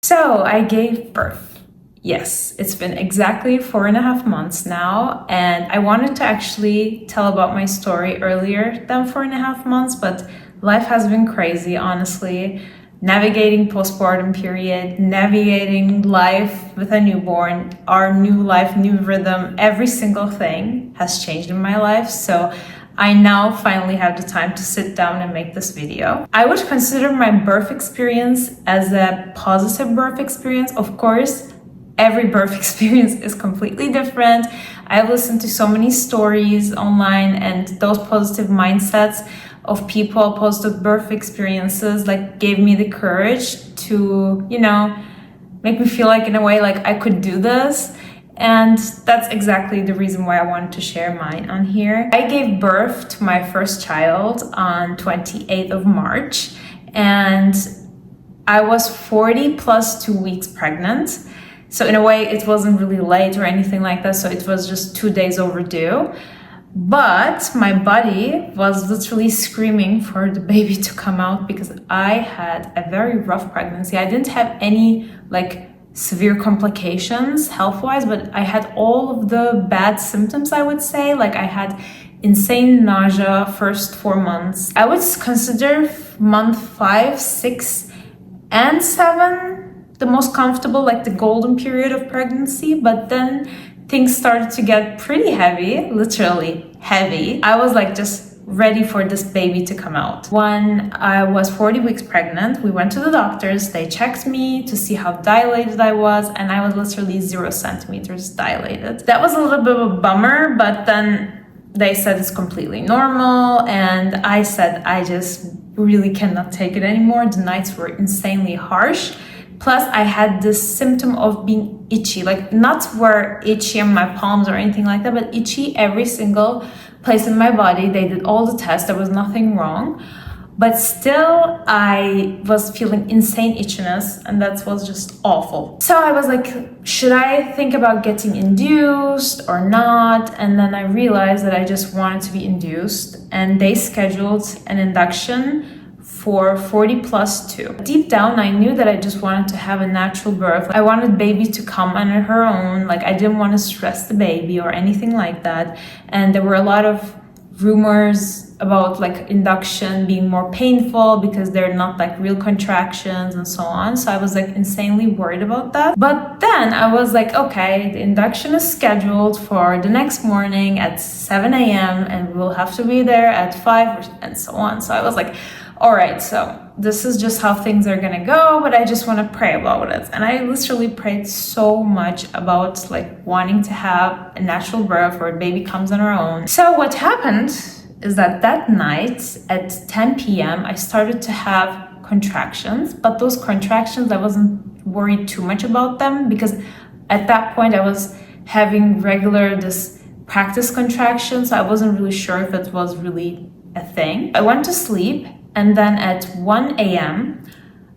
So I gave birth. Yes, it's been exactly 4.5 months now, and I wanted to actually tell about my story earlier than 4.5 months, but life has been crazy, honestly. Navigating postpartum period, navigating life with a newborn, our new life, new rhythm, every single thing has changed in my life. So I now finally have the time to sit down and make this video. I would consider my birth experience as a positive birth experience. Of course, every birth experience is completely different. I've listened to so many stories online, and those positive mindsets of people, positive birth experiences, like gave me the courage to, make me feel like in a way like I could do this. And that's exactly the reason why I wanted to share mine on here. I gave birth to my first child on 28th of March, and I was 40 plus 2 weeks pregnant. So in a way, it wasn't really late or anything like that. So it was just 2 days overdue. But my body was literally screaming for the baby to come out because I had a very rough pregnancy. I didn't have any severe complications health-wise, but I had all of the bad symptoms, I would say. Like I had insane nausea first 4 months. I would consider month 5, 6, and 7 the most comfortable, like the golden period of pregnancy. But then things started to get pretty heavy, literally heavy. I was just ready for this baby to come out. When I was 40 weeks pregnant, we went to the doctors. They checked me to see how dilated I was, and I was literally 0 centimeters dilated. That was a little bit of a bummer, but then they said it's completely normal, and I said I just really cannot take it anymore. The nights were insanely harsh. Plus, I had this symptom of being itchy, not where itchy in my palms or anything like that, but itchy every single place in my body. They did all the tests, there was nothing wrong, but still I was feeling insane itchiness, and that was just awful. So I was like, should I think about getting induced or not? And then I realized that I just wanted to be induced, and they scheduled an induction for 40 plus 2. Deep down, I knew that I just wanted to have a natural birth. I wanted baby to come on her own. I didn't want to stress the baby or anything like that. And there were a lot of rumors about induction being more painful because they're not real contractions and so on. So I was insanely worried about that. But then I was okay, the induction is scheduled for the next morning at 7 a.m. and we'll have to be there at 5 and so on. So I was all right, so this is just how things are gonna go, but I just want to pray about it. And I literally prayed so much about wanting to have a natural birth or a baby comes on her own. So what happened is that night at 10 p.m. I started to have contractions, but those contractions, I wasn't worried too much about them because at that point I was having this practice contractions, so I wasn't really sure if it was really a thing. I went to sleep, and then at 1 a.m.,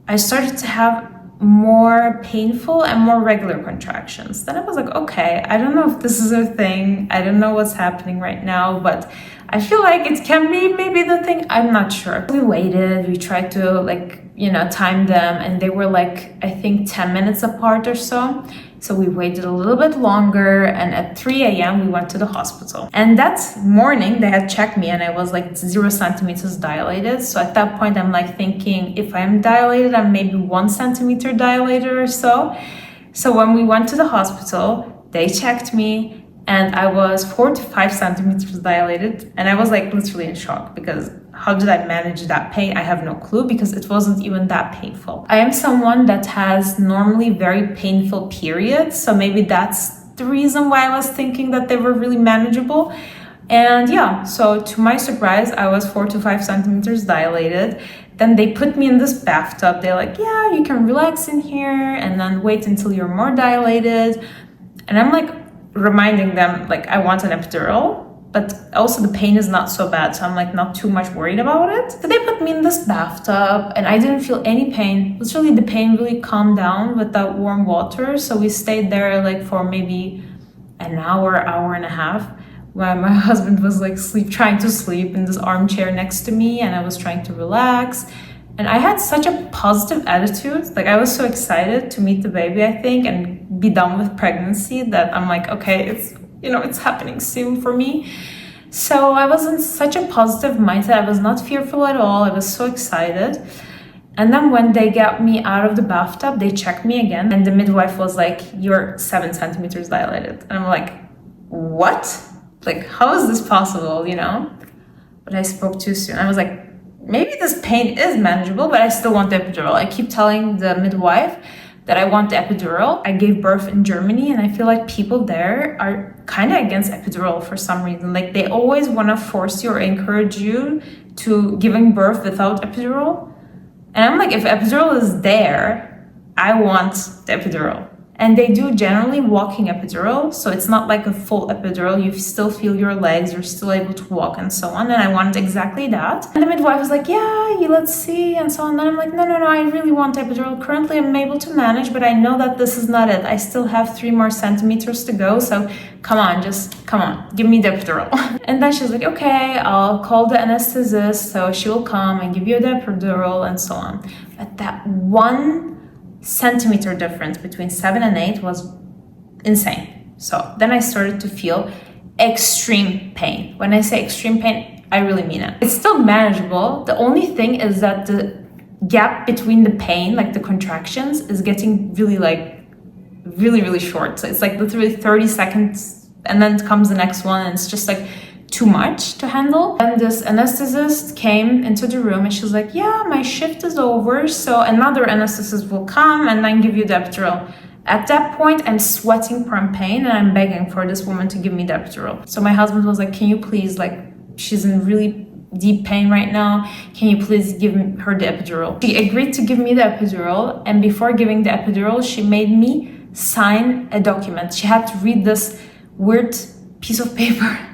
I started to have more painful and more regular contractions. Then I was okay, I don't know if this is a thing. I don't know what's happening right now, but I feel like it can be maybe the thing. I'm not sure. We waited, we tried to time them, and they were I think 10 minutes apart or so. So we waited a little bit longer, and at 3 a.m. we went to the hospital. And that morning they had checked me, and I was 0 centimeters dilated. So at that point I'm thinking, if I'm dilated, I'm maybe 1 centimeter dilated or so. So when we went to the hospital, they checked me, and I was 4 to 5 centimeters dilated. And I was literally in shock because how did I manage that pain? I have no clue because it wasn't even that painful. I am someone that has normally very painful periods, so maybe that's the reason why I was thinking that they were really manageable. And yeah, so to my surprise, I was 4 to 5 centimeters dilated. Then they put me in this bathtub. They're yeah, you can relax in here and then wait until you're more dilated. And I'm reminding them I want an epidural, but also the pain is not so bad, so I'm not too much worried about it. So they put me in this bathtub, and I didn't feel any pain. Literally, the pain really calmed down with that warm water. So we stayed there for maybe an hour and a half, while my husband was trying to sleep in this armchair next to me, and I was trying to relax. And I had such a positive attitude. Like I was so excited to meet the baby, I think, and be done with pregnancy that I'm like, okay, it's happening soon for me. So I was in such a positive mindset. I was not fearful at all. I was so excited. And then when they got me out of the bathtub, they checked me again. And the midwife was like, you're 7 centimeters dilated. And I'm like, what? Like, how is this possible, But I spoke too soon. I was like, maybe this pain is manageable, but I still want the epidural. I keep telling the midwife that I want the epidural. I gave birth in Germany, and I feel like people there are kind of against epidural for some reason. Like they always want to force you or encourage you to giving birth without epidural. And I'm like, if epidural is there, I want the epidural. And they do generally walking epidural, so it's not like a full epidural. You still feel your legs, you're still able to walk and so on. And I wanted exactly that. And the midwife was like, yeah, let's see, and so on. And then I'm like, no, I really want epidural. Currently, I'm able to manage, but I know that this is not it. I still have 3 more centimeters to go, so come on, give me the epidural. And then she's like, okay, I'll call the anesthetist, so she will come and give you the epidural and so on. But that 1 centimeter difference between 7 and 8 was insane. So then I started to feel extreme pain. When I say extreme pain, I really mean it. It's still manageable. The only thing is that the gap between the pain, like the contractions, is getting really short. So it's like literally 30 seconds and then comes the next one, and it's just like too much to handle. And this anesthetist came into the room and she was like, yeah, my shift is over, so another anesthetist will come and then give you the epidural. At that point, I'm sweating from pain and I'm begging for this woman to give me the epidural. So my husband was like, can you please, she's in really deep pain right now, can you please give her the epidural? She agreed to give me the epidural, and before giving the epidural, she made me sign a document. She had to read this weird piece of paper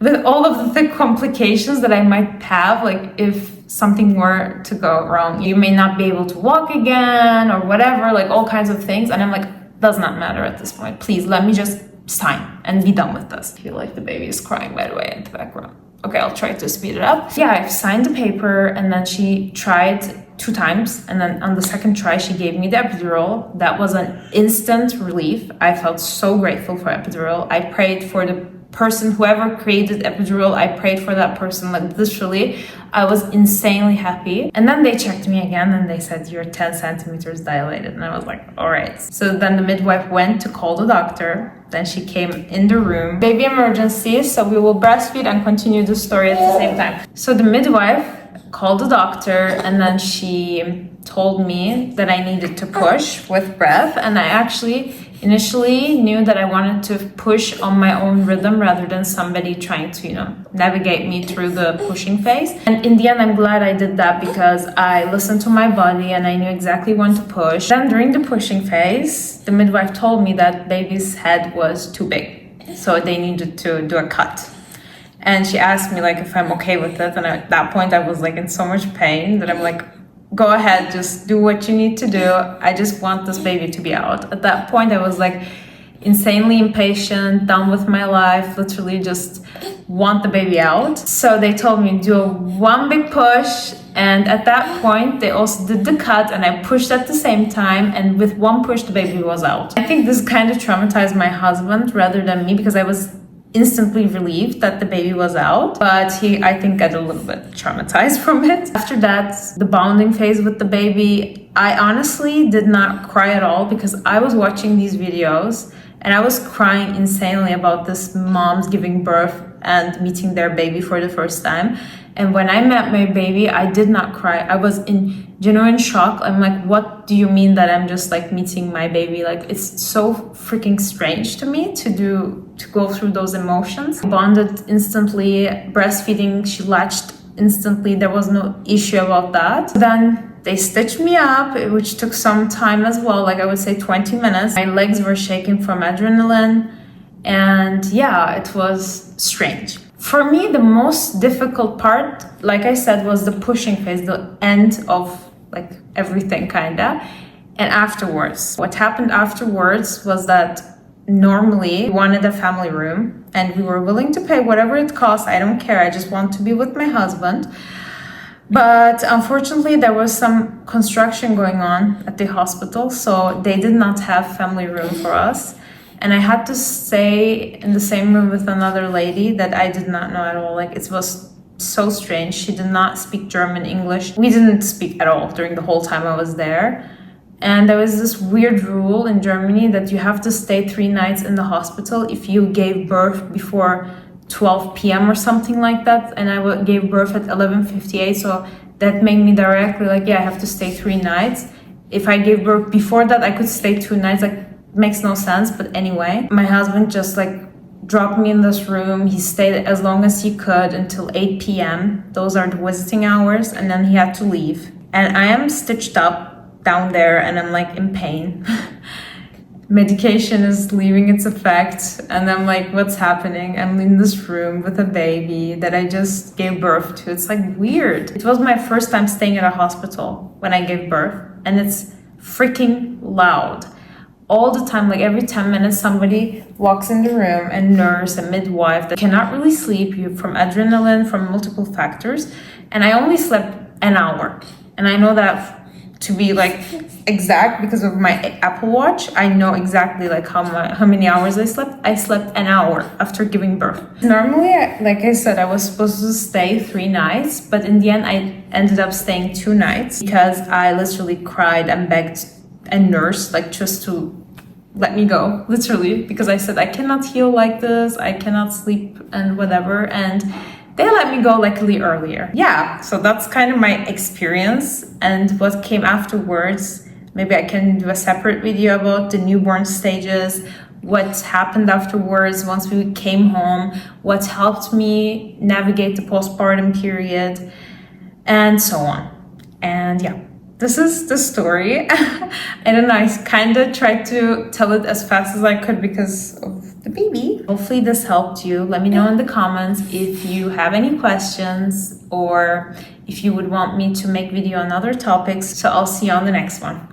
with all of the complications that I might have, like if something were to go wrong. You may not be able to walk again or whatever, like all kinds of things. And I'm like, does not matter at this point. Please let me just sign and be done with this. I feel like the baby is crying, by the way, in the background. Okay, I'll try to speed it up. Yeah, I've signed the paper, and then she tried 2 times. And then on the second try, she gave me the epidural. That was an instant relief. I felt so grateful for epidural. I prayed for the person, whoever created epidural, I prayed for that person. Like literally, I was insanely happy. And then they checked me again and they said, you're 10 centimeters dilated. And I was like, all right. So then the midwife went to call the doctor. Then she came in the room. Baby emergency, so we will breastfeed and continue the story at the same time. So the midwife called the doctor, and then she told me that I needed to push with breath. And I actually initially knew that I wanted to push on my own rhythm rather than somebody trying to, navigate me through the pushing phase. And in the end, I'm glad I did that because I listened to my body and I knew exactly when to push. Then during the pushing phase, the midwife told me that baby's head was too big, so they needed to do a cut. And she asked me if I'm okay with it. And at that point, I was in so much pain that I'm like, go ahead, just do what you need to do. I just want this baby to be out. At that point, I was insanely impatient, done with my life, literally just want the baby out. So they told me do 1 big push. And at that point, they also did the cut and I pushed at the same time. And with 1 push, the baby was out. I think this kind of traumatized my husband rather than me because I was instantly relieved that the baby was out, but he, I think, got a little bit traumatized from it. After that, the bonding phase with the baby, I honestly did not cry at all because I was watching these videos and I was crying insanely about this moms giving birth and meeting their baby for the first time. And when I met my baby, I did not cry. I was in genuine shock. I'm like, what do you mean that I'm just meeting my baby? It's so freaking strange to me to go through those emotions. Bonded instantly, breastfeeding, she latched instantly. There was no issue about that. Then they stitched me up, which took some time as well. I would say 20 minutes. My legs were shaking from adrenaline. And yeah, it was strange. For me, the most difficult part, like I said, was the pushing phase, the end of everything kinda. And afterwards, what happened afterwards was that normally we wanted a family room and we were willing to pay whatever it costs. I don't care. I just want to be with my husband. But unfortunately, there was some construction going on at the hospital, so they did not have family room for us. And I had to stay in the same room with another lady that I did not know at all. Like, it was so strange. She did not speak German, English. We didn't speak at all during the whole time I was there. And there was this weird rule in Germany that you have to stay 3 nights in the hospital if you gave birth before 12 p.m. or something like that. And I gave birth at 11:58, so that made me directly like, yeah, I have to stay 3 nights. If I gave birth before that, I could stay 2 nights. Like, makes no sense. But anyway, my husband just like dropped me in this room. He stayed as long as he could until 8 p.m. Those are the visiting hours, and then he had to leave. And I am stitched up down there, and I'm like in pain. Medication is leaving its effect, and I'm like, what's happening? I'm in this room with a baby that I just gave birth to. It's like weird. It was my first time staying at a hospital when I gave birth, and it's freaking loud. All the time, like every 10 minutes, somebody walks in the room, a nurse, a midwife that cannot really sleep, you from adrenaline, from multiple factors. And I only slept an hour. And I know that to be like exact because of my Apple Watch. I know exactly like how many hours I slept. I slept an hour after giving birth. Normally, like I said, I was supposed to stay 3 nights, but in the end, I ended up staying 2 nights because I literally cried and begged a nurse like just to let me go, literally, because I said I cannot heal like this, I cannot sleep and whatever, and they let me go luckily earlier. Yeah, so that's kind of my experience, and what came afterwards. Maybe I can do a separate video about the newborn stages, what happened afterwards once we came home, what helped me navigate the postpartum period, and so on. And yeah, this is the story. I don't know, I kind of tried to tell it as fast as I could because of the baby. Hopefully this helped you. Let me know in the comments if you have any questions or if you would want me to make video on other topics. So I'll see you on the next one.